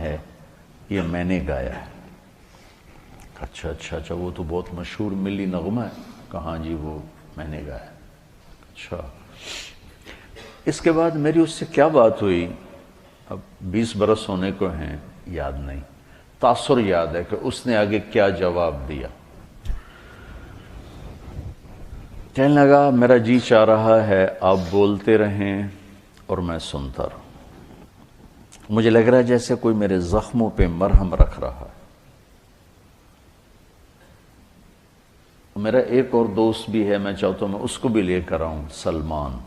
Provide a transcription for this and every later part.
ہے یہ میں نے گایا ہے۔ اچھا اچھا اچھا، وہ تو بہت مشہور ملی نغمہ ہے۔ کہاں جی وہ میں نے گایا۔ اچھا، اس کے بعد میری اس سے کیا بات ہوئی، اب 20 برس ہونے کو ہیں، یاد نہیں، تاثر یاد ہے کہ اس نے آگے کیا جواب دیا۔ کہنے لگا میرا جی چاہ رہا ہے آپ بولتے رہیں اور میں سنتا رہوں، مجھے لگ رہا ہے جیسے کوئی میرے زخموں پہ مرہم رکھ رہا ہے۔ میرا ایک اور دوست بھی ہے، میں چاہتا ہوں میں اس کو بھی لے کر آؤں، سلمان،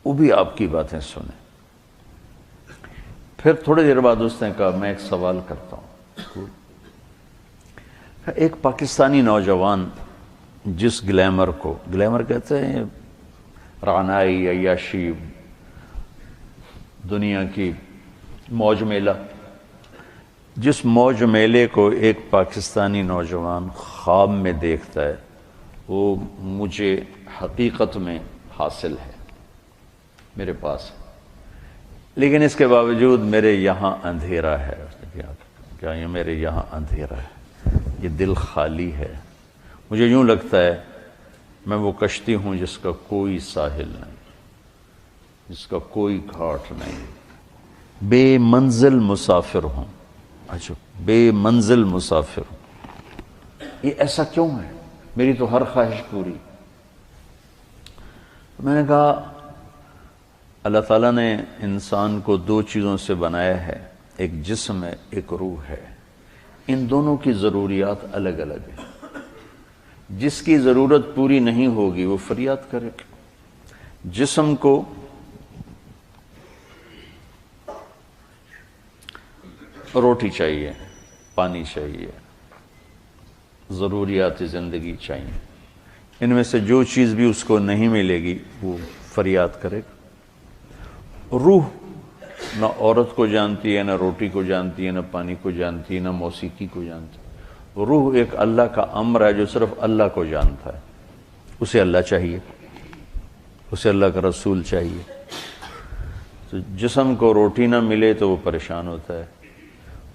وہ بھی آپ کی باتیں سنیں۔ پھر تھوڑی دیر بعد اس نے کہا میں ایک سوال کرتا ہوں۔ ایک پاکستانی نوجوان جس گلیمر کو، گلیمر کہتے ہیں رعنائی، عیاشی، دنیا کی موج میلہ، جس موج میلے کو ایک پاکستانی نوجوان خواب میں دیکھتا ہے، وہ مجھے حقیقت میں حاصل ہے، میرے پاس ہے، لیکن اس کے باوجود میرے یہاں اندھیرا ہے۔ کیا یہ میرے یہاں اندھیرا ہے، یہ دل خالی ہے، مجھے یوں لگتا ہے میں وہ کشتی ہوں جس کا کوئی ساحل نہیں، جس کا کوئی گھاٹ نہیں، بے منزل مسافر ہوں۔ اچھا، بے منزل مسافر ہوں، یہ ایسا کیوں ہے، میری تو ہر خواہش پوری۔ میں نے کہا اللہ تعالیٰ نے انسان کو 2 چیزوں سے بنایا ہے، ایک جسم ہے، ایک روح ہے، ان دونوں کی ضروریات الگ الگ ہیں۔ جس کی ضرورت پوری نہیں ہوگی وہ فریاد کرے۔ جسم کو روٹی چاہیے، پانی چاہیے، ضروریات زندگی چاہیے، ان میں سے جو چیز بھی اس کو نہیں ملے گی وہ فریاد کرے گا۔ روح نہ عورت کو جانتی ہے، نہ روٹی کو جانتی ہے، نہ پانی کو جانتی ہے، نہ موسیقی کو جانتی ہے۔ روح ایک اللہ کا امر ہے جو صرف اللہ کو جانتا ہے، اسے اللہ چاہیے، اسے اللہ کا رسول چاہیے۔ تو جسم کو روٹی نہ ملے تو وہ پریشان ہوتا ہے،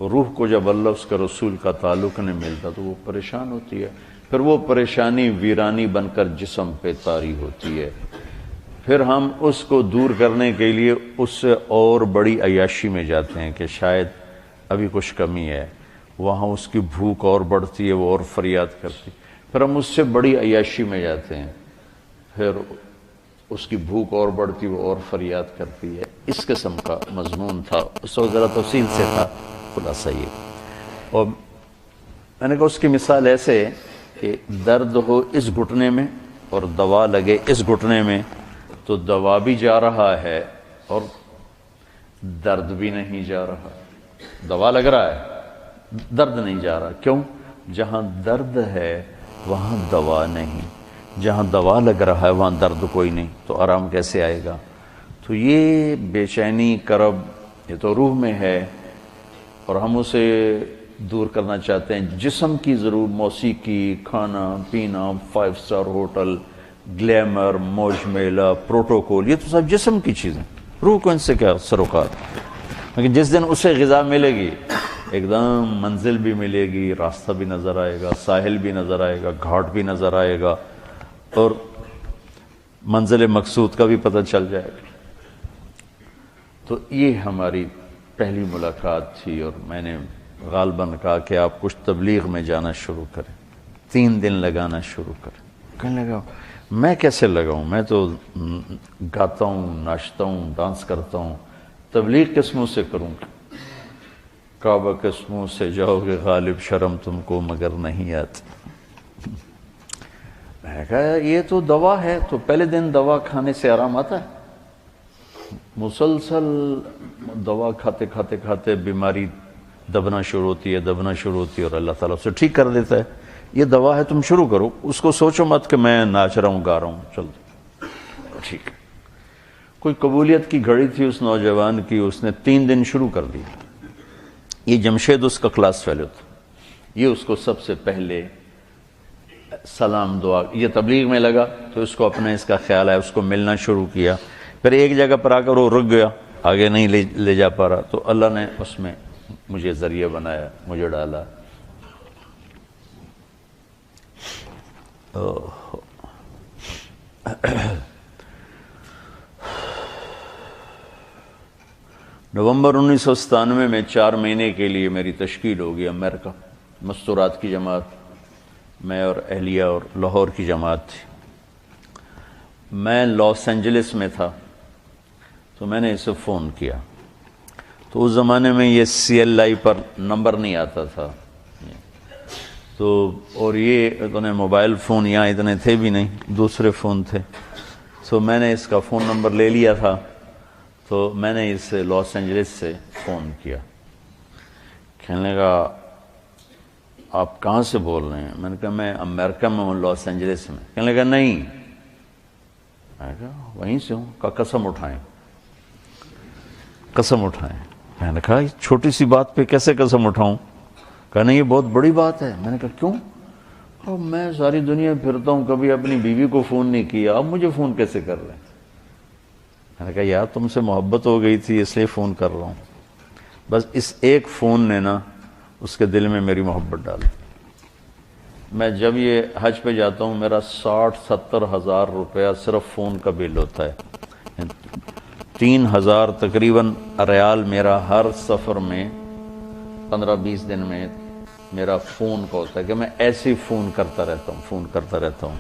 روح کو جب اللہ اس کا رسول کا تعلق نہیں ملتا تو وہ پریشان ہوتی ہے، پھر وہ پریشانی ویرانی بن کر جسم پہ طاری ہوتی ہے، پھر ہم اس کو دور کرنے کے لیے اس سے اور بڑی عیاشی میں جاتے ہیں کہ شاید ابھی کچھ کمی ہے، وہاں اس کی بھوک اور بڑھتی ہے، وہ اور فریاد کرتی، پھر ہم اس سے بڑی عیاشی میں جاتے ہیں، پھر اس کی بھوک اور بڑھتی، وہ اور فریاد کرتی ہے۔ اس قسم کا مضمون تھا، اس وقت ذرا تفصیل سے تھا، خلاصہ یہ۔ اور میں نے کہا اس کی مثال ایسے کہ درد ہو اس گھٹنے میں اور دوا لگے اس گھٹنے میں تو دوا بھی جا رہا ہے اور درد بھی نہیں جا رہا، دوا لگ رہا ہے، درد نہیں جا رہا۔ کیوں؟ جہاں درد ہے وہاں دوا نہیں، جہاں دوا لگ رہا ہے وہاں درد کوئی نہیں، تو آرام کیسے آئے گا؟ تو یہ بے چینی، کرب، یہ تو روح میں ہے اور ہم اسے دور کرنا چاہتے ہیں۔ جسم کی ضرور موسیقی، کھانا پینا، 5 اسٹار ہوٹل، گلیمر، موج میلہ، پروٹوکول، یہ تو سب جسم کی چیزیں، روح کو ان سے کیا سروکار؟ لیکن جس دن اسے غذا ملے گی، ایک دم منزل بھی ملے گی، راستہ بھی نظر آئے گا، ساحل بھی نظر آئے گا، گھاٹ بھی نظر آئے گا، اور منزل مقصود کا بھی پتہ چل جائے گا۔ تو یہ ہماری پہلی ملاقات تھی، اور میں نے غالباً کہا کہ آپ کچھ تبلیغ میں جانا شروع کریں، 3 دن لگانا شروع کریں۔ کہنے لگا میں کیسے لگاؤں، میں تو گاتا ہوں، ناچتا ہوں، ڈانس کرتا ہوں، تبلیغ کس منہ سے کروں؟ کعبہ کس منہ سے جاؤ گے غالب، شرم تم کو مگر نہیں آتی۔ میں نے کہا یہ تو دوا ہے، تو پہلے دن دوا کھانے سے آرام آتا ہے؟ مسلسل دوا کھاتے کھاتے کھاتے بیماری دبنا شروع ہوتی ہے، دبنا شروع ہوتی ہے، اور اللہ تعالیٰ اسے ٹھیک کر دیتا ہے۔ یہ دوا ہے، تم شروع کرو، اس کو سوچو مت کہ میں ناچ رہا ہوں، گا رہا ہوں، چل ٹھیک۔ کوئی قبولیت کی گھڑی تھی اس نوجوان کی، اس نے 3 دن شروع کر دی۔ یہ جمشید اس کا کلاس فیلو تھا، یہ اس کو سب سے پہلے سلام دعا، یہ تبلیغ میں لگا تو اس کو اپنا اس کا خیال ہے، اس کو ملنا شروع کیا، پھر ایک جگہ پر آ کر وہ رک گیا، آگے نہیں لے جا پا رہا، تو اللہ نے اس میں مجھے ذریعہ بنایا، مجھے ڈالا۔ نومبر 1997 میں 4 مہینے کے لیے میری تشکیل ہوگی امریکہ، مستورات کی جماعت، میں اور اہلیہ اور لاہور کی جماعت تھی۔ میں لاس اینجلس میں تھا، تو میں نے اسے فون کیا، تو اس زمانے میں یہ CLI پر نمبر نہیں آتا تھا، تو اور یہ اتنے موبائل فون یہاں اتنے تھے بھی نہیں، دوسرے فون تھے، تو میں نے اس کا فون نمبر لے لیا تھا، تو میں نے اسے لاس اینجلس سے فون کیا۔ کہنے لگا آپ کہاں سے بول رہے ہیں؟ میں نے کہا میں امریکہ میں ہوں، لاس اینجلس میں۔ کہنے لگا نہیں، میں نے کہا وہیں سے ہوں۔ کہا قسم اٹھائیں، قسم اٹھائیں۔ میں نے کہا چھوٹی سی بات پہ کیسے قسم اٹھاؤں؟ کہا نہیں یہ بہت بڑی بات ہے۔ میں نے کہا کیوں؟ میں ساری دنیا پھرتا ہوں، کبھی اپنی بیوی کو فون نہیں کیا، اب مجھے فون کیسے کر رہے ہیں؟ میں نے کہا یار تم سے محبت ہو گئی تھی اس لیے فون کر رہا ہوں۔ بس اس ایک فون نے نا اس کے دل میں میری محبت ڈالی۔ میں جب یہ حج پہ جاتا ہوں میرا 60-70 ہزار روپیہ صرف فون کا بل ہوتا ہے، 3000 تقریباً ریال میرا ہر سفر میں 15-20 دن میں میرا فون کا ہوتا ہے کہ میں ایسے فون کرتا رہتا ہوں۔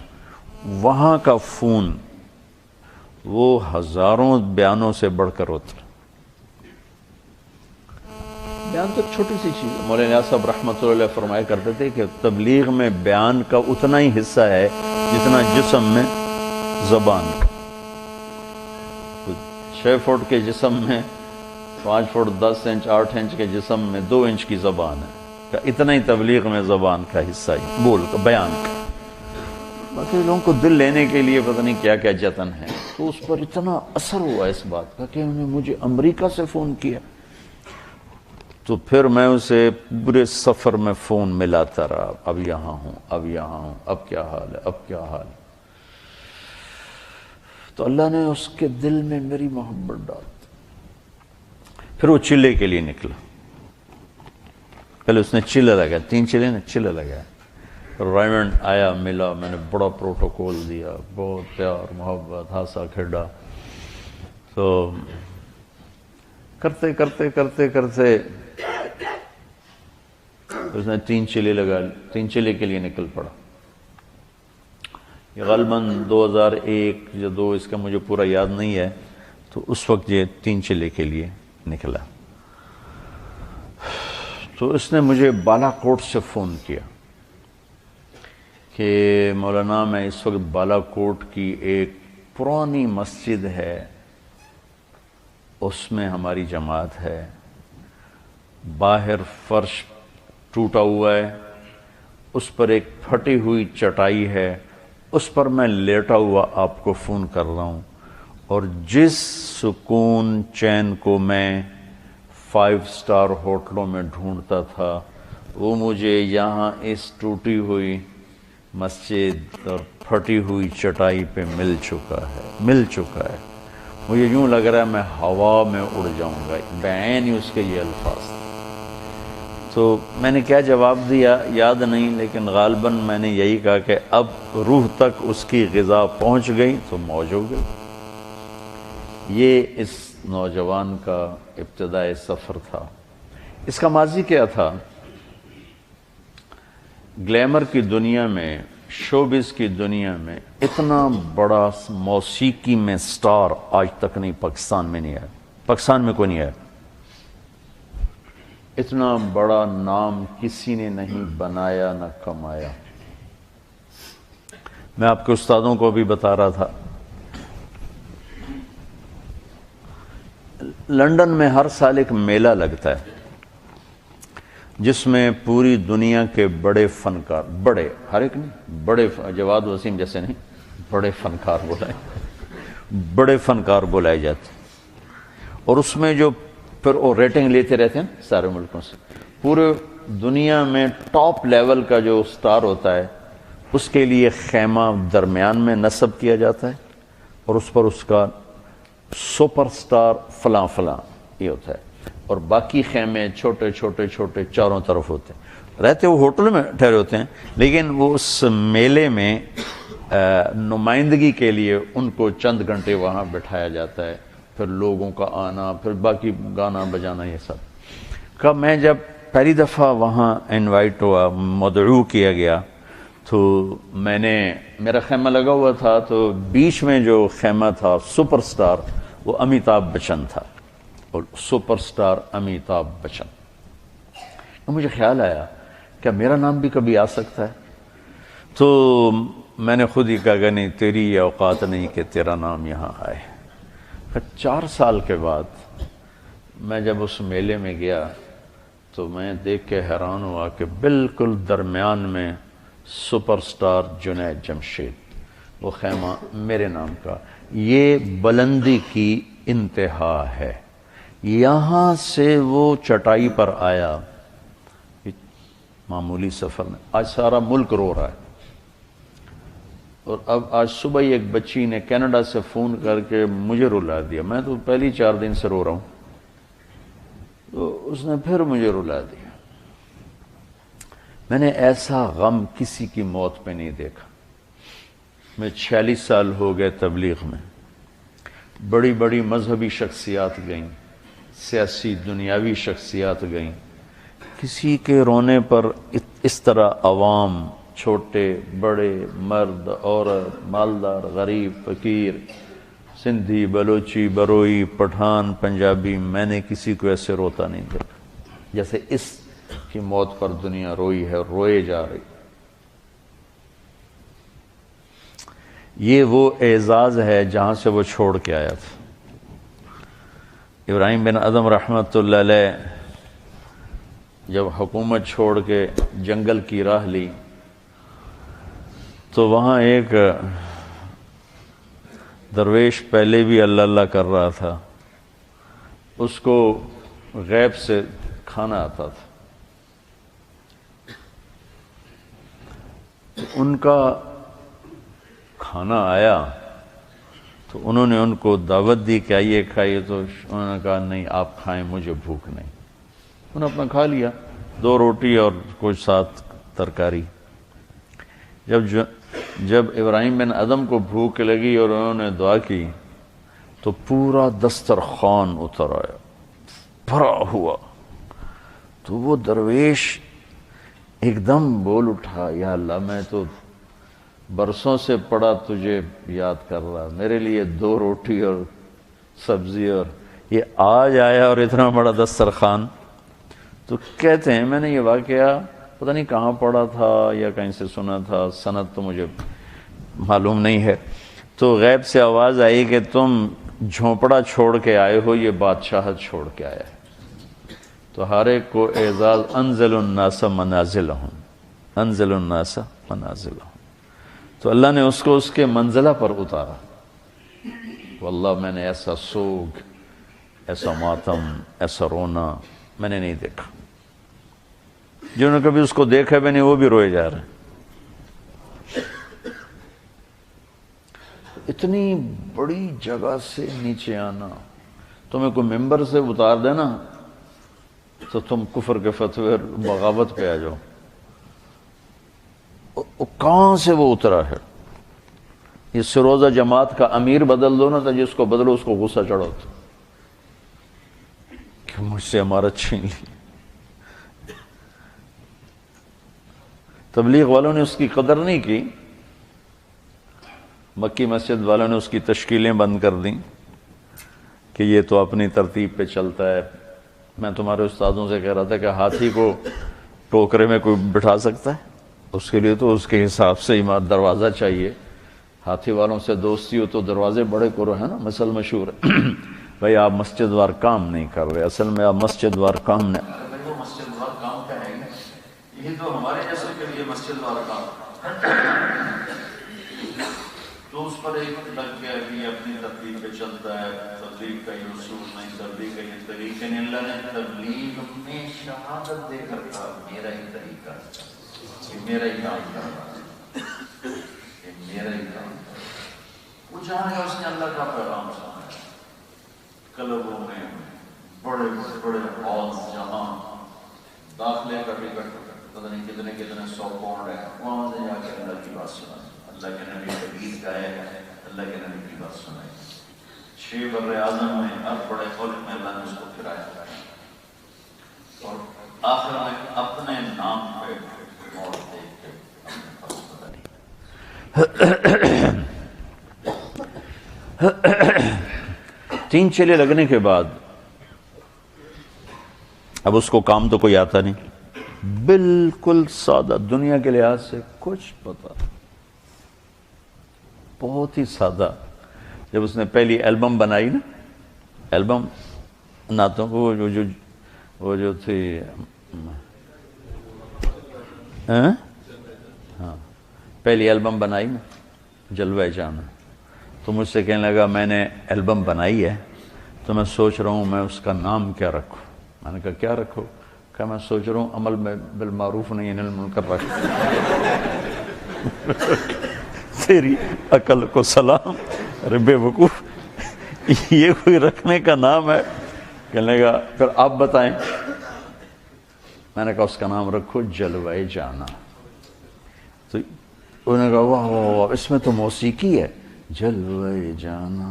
وہاں کا فون وہ ہزاروں بیانوں سے بڑھ کر ہوتا ہے۔ بیان تو ایک چھوٹی سی چیز ہے۔ مولانا صاحب رحمۃ اللہ علیہ فرمایا کرتے تھے کہ تبلیغ میں بیان کا اتنا ہی حصہ ہے جتنا جسم میں زبان کا۔ 6 فٹ کے جسم میں 5 فٹ 10 انچ 8 انچ کے جسم میں 2 انچ کی زبان ہے، کہ اتنا ہی تبلیغ میں زبان کا حصہ ہے، بول کا، بیان کا۔ باقی لوگوں کو دل لینے کے لیے پتہ نہیں کیا کیا جتن ہے، تو اس پر اتنا اثر ہوا اس بات کا کہ انہوں نے مجھے امریکہ سے فون کیا۔ تو پھر میں اسے پورے سفر میں فون ملاتا رہا، اب یہاں ہوں، اب یہاں ہوں، اب کیا حال ہے، اب کیا حال ہے۔ تو اللہ نے اس کے دل میں میری محبت ڈال دی۔ پھر وہ چلے کے لیے نکلا، پہلے اس نے چلے لگایا، 3 چلے نے چلے لگایا۔ رائمنڈ آیا، ملا، میں نے بڑا پروٹوکول دیا، بہت پیار محبت، ہنسا کھیڈا۔ تو کرتے کرتے کرتے کرتے اس نے 3 چلے لگا، 3 چلے کے لیے نکل پڑا۔ یہ غالباً 2001 یا 2 اس کا مجھے پورا یاد نہیں ہے، تو اس وقت یہ 3 چلے کے لیے نکلا۔ تو اس نے مجھے بالا کوٹ سے فون کیا کہ مولانا میں اس وقت بالا کوٹ کی ایک پرانی مسجد ہے، اس میں ہماری جماعت ہے، باہر فرش ٹوٹا ہوا ہے، اس پر ایک پھٹی ہوئی چٹائی ہے، اس پر میں لیٹا ہوا آپ کو فون کر رہا ہوں، اور جس سکون چین کو میں 5 سٹار ہوٹلوں میں ڈھونڈتا تھا وہ مجھے یہاں اس ٹوٹی ہوئی مسجد اور پھٹی ہوئی چٹائی پہ مل چکا ہے۔ مجھے یوں لگ رہا ہے میں ہوا میں اڑ جاؤں گا، بعین ہی اس کے یہ الفاظ۔ تو میں نے کیا جواب دیا یاد نہیں، لیکن غالباً میں نے یہی کہا کہ اب روح تک اس کی غذا پہنچ گئی تو موج ہو گئی۔ یہ اس نوجوان کا ابتدائی سفر تھا۔ اس کا ماضی کیا تھا؟ گلیمر کی دنیا میں، شوبز کی دنیا میں اتنا بڑا موسیقی میں سٹار آج تک نہیں پاکستان میں نہیں ہے، پاکستان میں کوئی نہیں ہے۔ اتنا بڑا نام کسی نے نہیں بنایا نہ کمایا۔ میں آپ کے استادوں کو بھی بتا رہا تھا، لندن میں ہر سال ایک میلہ لگتا ہے جس میں پوری دنیا کے بڑے فنکار، بڑے ہر ایک نہیں، بڑے جواد وسیم جیسے نہیں، بڑے فنکار بلائے جاتے ہیں، اور اس میں جو پھر وہ ریٹنگ لیتے رہتے ہیں سارے ملکوں سے، پورے دنیا میں ٹاپ لیول کا جو سٹار ہوتا ہے اس کے لیے خیمہ درمیان میں نصب کیا جاتا ہے، اور اس پر اس کا سپر سٹار فلاں فلاں یہ ہوتا ہے، اور باقی خیمے چھوٹے چھوٹے چھوٹے چاروں طرف ہوتے ہیں، رہتے وہ ہوٹل میں ٹھہرے ہوتے ہیں، لیکن وہ اس میلے میں نمائندگی کے لیے ان کو چند گھنٹے وہاں بٹھایا جاتا ہے، پھر لوگوں کا آنا، پھر باقی گانا بجانا، یہ سب کا۔ میں جب پہلی دفعہ وہاں انوائٹ ہوا، مدعو کیا گیا، تو میں نے، میرا خیمہ لگا ہوا تھا، تو بیچ میں جو خیمہ تھا سپر سٹار، وہ امیتابھ بچن تھا، اور سپر سٹار امیتابھ بچن۔ مجھے خیال آیا کیا میرا نام بھی کبھی آ سکتا ہے؟ تو میں نے خود ہی کہا کہ نہیں، تیری یہ اوقات نہیں کہ تیرا نام یہاں آئے۔ 4 سال کے بعد میں جب اس میلے میں گیا تو میں دیکھ کے حیران ہوا کہ بالکل درمیان میں سپر سٹار جنید جمشید، وہ خیمہ میرے نام کا۔ یہ بلندی کی انتہا ہے، یہاں سے وہ چٹائی پر آیا، معمولی سفر میں، آج سارا ملک رو رہا ہے۔ اور اب آج صبح ہی ایک بچی نے کینیڈا سے فون کر کے مجھے رلا دیا، میں تو پہلی 4 دن سے رو رہا ہوں، تو اس نے پھر مجھے رلا دیا۔ میں نے ایسا غم کسی کی موت پہ نہیں دیکھا۔ میں 46 سال ہو گئے تبلیغ میں، بڑی بڑی مذہبی شخصیات گئیں، سیاسی دنیاوی شخصیات گئیں، کسی کے رونے پر اس طرح عوام، چھوٹے بڑے، مرد عورت، مالدار غریب فقیر، سندھی بلوچی بروئی پٹھان پنجابی، میں نے کسی کو ایسے روتا نہیں دیکھا جیسے اس کی موت پر دنیا روئی ہے، روئے جا رہی۔ یہ وہ اعزاز ہے جہاں سے وہ چھوڑ کے آیا تھا۔ ابراہیم بن ادھم رحمۃ اللہ علیہ جب حکومت چھوڑ کے جنگل کی راہ لی تو وہاں ایک درویش پہلے بھی اللہ اللہ کر رہا تھا، اس کو غیب سے کھانا آتا تھا، ان کا کھانا آیا تو انہوں نے ان کو دعوت دی کہ آئیے کھائیے، تو انہوں نے کہا نہیں آپ کھائیں، مجھے بھوک نہیں۔ انہوں نے اپنا کھا لیا، 2 روٹی اور کچھ ساتھ ترکاری۔ جب ابراہیم بن ادھم کو بھوک لگی اور انہوں نے دعا کی تو پورا دسترخوان اتر آیا، بھرا ہوا۔ تو وہ درویش ایک دم بول اٹھا، یا اللہ میں تو برسوں سے پڑا تجھے یاد کر رہا، میرے لیے 2 روٹی اور سبزی، اور یہ آج آیا اور اتنا بڑا دسترخوان۔ تو کہتے ہیں میں نے یہ واقعہ پتہ نہیں کہاں پڑھا تھا یا کہیں سے سنا تھا، سند تو مجھے معلوم نہیں ہے۔ تو غیب سے آواز آئی کہ تم جھونپڑا چھوڑ کے آئے ہو، یہ بادشاہت چھوڑ کے آیا ہے۔ تو ہر ایک کو اعزاز، انزل الناس منازلہم، انزل الناس منازلہم، تو اللہ نے اس کو اس کے منزلہ پر اتارا۔ واللہ میں نے ایسا سوگ، ایسا ماتم، ایسا رونا میں نے نہیں دیکھا۔ جنہوں نے کبھی اس کو دیکھا بھی نہیں وہ بھی روئے جا رہے ہیں۔ اتنی بڑی جگہ سے نیچے آنا، تمہیں کوئی ممبر سے اتار دینا تو تم کفر کے فتوے بغاوت پہ آ جاؤ۔ کہاں سے وہ اترا ہے؟ یہ سروزہ جماعت کا امیر بدل دو نا، تو جس کو بدلو اس کو غصہ چڑھو کہ مجھ سے امارت چھین لی۔ تبلیغ والوں نے اس کی قدر نہیں کی، مکی مسجد والوں نے اس کی تشکیلیں بند کر دیں کہ یہ تو اپنی ترتیب پہ چلتا ہے۔ میں تمہارے استادوں سے کہہ رہا تھا کہ ہاتھی کو ٹوکرے میں کوئی بٹھا سکتا ہے؟ اس کے لیے تو اس کے حساب سے دروازہ چاہیے۔ ہاتھی والوں سے دوستی ہو تو دروازے بڑے کرو، ہے نا، مثل مشہور ہے۔ بھائی آپ مسجد وار کام نہیں کر رہے، اصل میں آپ مسجد وار کام نہیں، وہ مسجد وار کام کا ہے یہ تو ہمارے جیسے کے لیے مسجد وار کام، تو اس پر ایک لگ گیا کہ اپنی تبلیغ پہ چلتا ہے، تبلیغ کا یہ اصول نہیں، تبلیغ کا یہ طریقہ نہیں۔ اللہ نے تبلیغ میں شہادت دے کر کہا میرا ہی طریقہ، یہ میرا ہی کام کر رہا ہے، یہ میرا ہی کام کر رہا ہے۔ وہ جہاں ہے اس نے اللہ کا پیغام سنا ہے۔ کلبوں میں بڑے بڑے ہالس جہاں داخلے کا ٹکٹ پتہ نہیں کتنے کتنے 100 پاؤنڈ ہے، وہاں سے جا کے اللہ کی بات سنائے، اللہ کے نبی کا گیت گائے، اللہ کے نبی کی بات سنائے۔ 6 بر اعظم میں ہر بڑے ملک میں اللہ نے اس کو پھرایا اور آخر میں اپنے نام پہ موت دیکھ کے اپنے پاس پتہ نہیں 3 چیلے لگنے کے بعد اب اس کو کام تو کوئی آتا نہیں، بالکل سادہ، دنیا کے لحاظ سے کچھ پتا، بہت ہی سادہ۔ جب اس نے پہلی البم بنائی نا، البم نعتوں کو وہ جو تھی ہاں پہلی البم بنائی نا جلوہ جانا، تو مجھ سے کہنے لگا میں نے البم بنائی ہے تو میں سوچ رہا ہوں میں اس کا نام کیا رکھوں۔ میں نے کہا کیا رکھو؟ کہ میں سوچ رہا ہوں عمل میں بالمعروف نہیں عن المنکر رکھ۔ تیری عقل کو سلام، ارے بے وقوف، یہ کوئی رکھنے کا نام ہے؟ کہنے لگا پھر آپ بتائیں۔ میں نے کہا اس کا نام رکھو جلوہ جانا۔ تو انہوں نے کہا واہ واہ اس میں تو موسیقی ہے، جلوہ جانا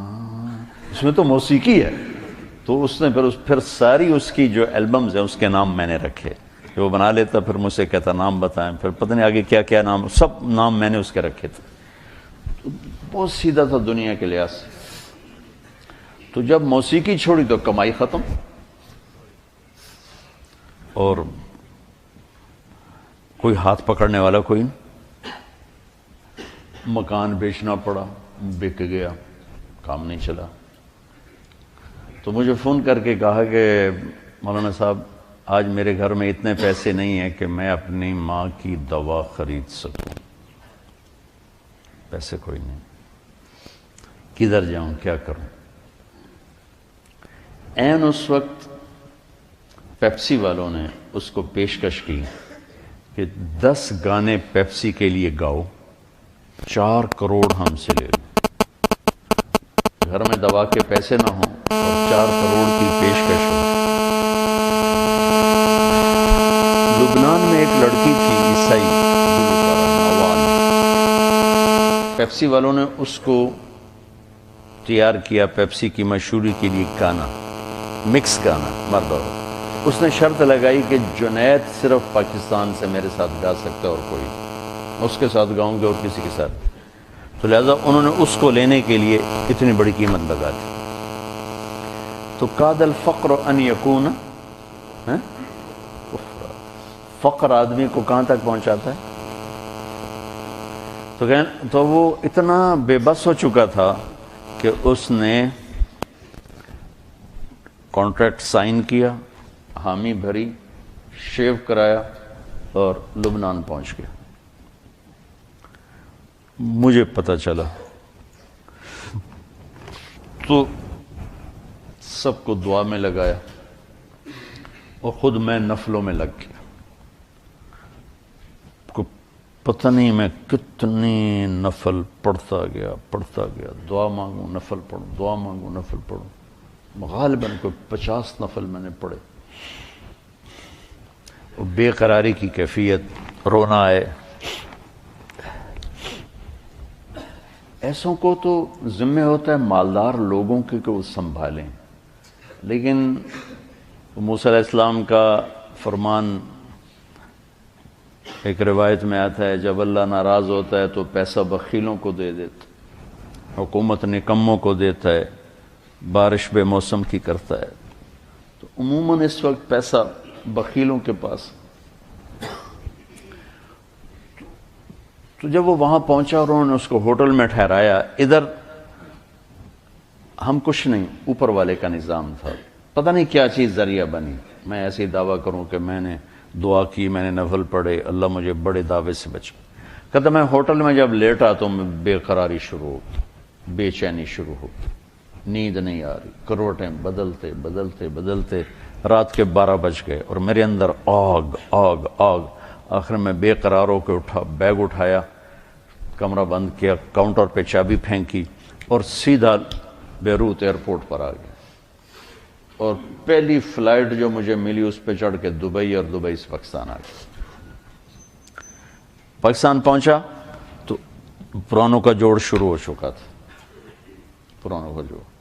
اس میں تو موسیقی ہے۔ تو اس نے پھر ساری اس کی جو البمز ہیں اس کے نام میں نے رکھے، جو وہ بنا لیتا پھر مجھ سے کہتا نام بتائیں، پھر پتہ نہیں آگے کیا کیا نام، سب نام میں نے اس کے رکھے تھے۔ تو بہت سیدھا تھا دنیا کے لحاظ سے۔ تو جب موسیقی چھوڑی تو کمائی ختم، اور کوئی ہاتھ پکڑنے والا کوئی نہیں۔ مکان بیچنا پڑا، بک گیا، کام نہیں چلا۔ تو مجھے فون کر کے کہا کہ مولانا صاحب آج میرے گھر میں اتنے پیسے نہیں ہیں کہ میں اپنی ماں کی دوا خرید سکوں، پیسے کوئی نہیں، کدھر جاؤں، کیا کروں؟ عین اس وقت پیپسی والوں نے اس کو پیشکش کی کہ 10 گانے پیپسی کے لیے گاؤ، 4 کروڑ ہم سے لے لو۔ گھر میں دوا کے پیسے نہ ہوں اور 4 کروڑ کی پیشکش ہو۔ لبنان میں ایک لڑکی تھی عیسائی، پیپسی والوں نے اس کو تیار کیا پیپسی کی مشہوری کے لیے گانا، مکس گانا مرد عورت۔ اس نے شرط لگائی کہ جنید صرف پاکستان سے میرے ساتھ گا سکتا ہے اور کوئی، اس کے ساتھ گاؤں گے اور کسی کے ساتھ۔ تو لہذا انہوں نے اس کو لینے کے لیے اتنی بڑی قیمت لگا دی۔ تو کاد الفقر ان یکون، فقر آدمی کو کہاں تک پہنچاتا ہے؟ تو وہ اتنا بے بس ہو چکا تھا کہ اس نے کانٹریکٹ سائن کیا، حامی بھری، شیو کرایا اور لبنان پہنچ گیا۔ مجھے پتہ چلا تو سب کو دعا میں لگایا اور خود میں نفلوں میں لگ گیا۔ پتہ نہیں میں کتنی نفل پڑھتا گیا، دعا مانگوں نفل پڑھوں، دعا مانگوں نفل پڑھوں، غالباً کوئی 50 نفل میں نے پڑھے۔ بے قراری کی کیفیت، رونا آئے۔ ایسوں کو تو ذمہ ہوتا ہے مالدار لوگوں کے کہ وہ سنبھالیں، لیکن موسیٰ علیہ السلام کا فرمان ایک روایت میں آتا ہے جب اللہ ناراض ہوتا ہے تو پیسہ بخیلوں کو دے دیتا، حکومت نکموں کو دیتا ہے، بارش بے موسم کی کرتا ہے۔ تو عموماً اس وقت پیسہ بخیلوں کے پاس۔ تو جب وہ وہاں پہنچا اور انہوں نے اس کو ہوٹل میں ٹھہرایا، ادھر ہم کچھ نہیں، اوپر والے کا نظام تھا، پتہ نہیں کیا چیز ذریعہ بنی۔ میں ایسے ہی دعویٰ کروں کہ میں نے دعا کی، میں نے نفل پڑھے، اللہ مجھے بڑے دعوے سے بچا۔ کہتا میں ہوٹل میں جب لیٹا تو میں بے قراری شروع ہو گئی، بے چینی شروع ہو گئی، نیند نہیں آ رہی، کروٹیں بدلتے بدلتے بدلتے رات کے 12 بج گئے اور میرے اندر آگ آگ آگ۔ آخر میں بے قرار ہو کے اٹھا، بیگ اٹھایا، کمرہ بند کیا، کاؤنٹر پہ چابی پھینکی اور سیدھا بیروت ایئرپورٹ پر آ گیا۔ اور پہلی فلائٹ جو مجھے ملی اس پہ چڑھ کے دبئی، اور دبئی سے پاکستان آ گیا۔ پاکستان پہنچا تو پرانوں کا جوڑ شروع ہو چکا تھا، پرانوں کا جوڑ۔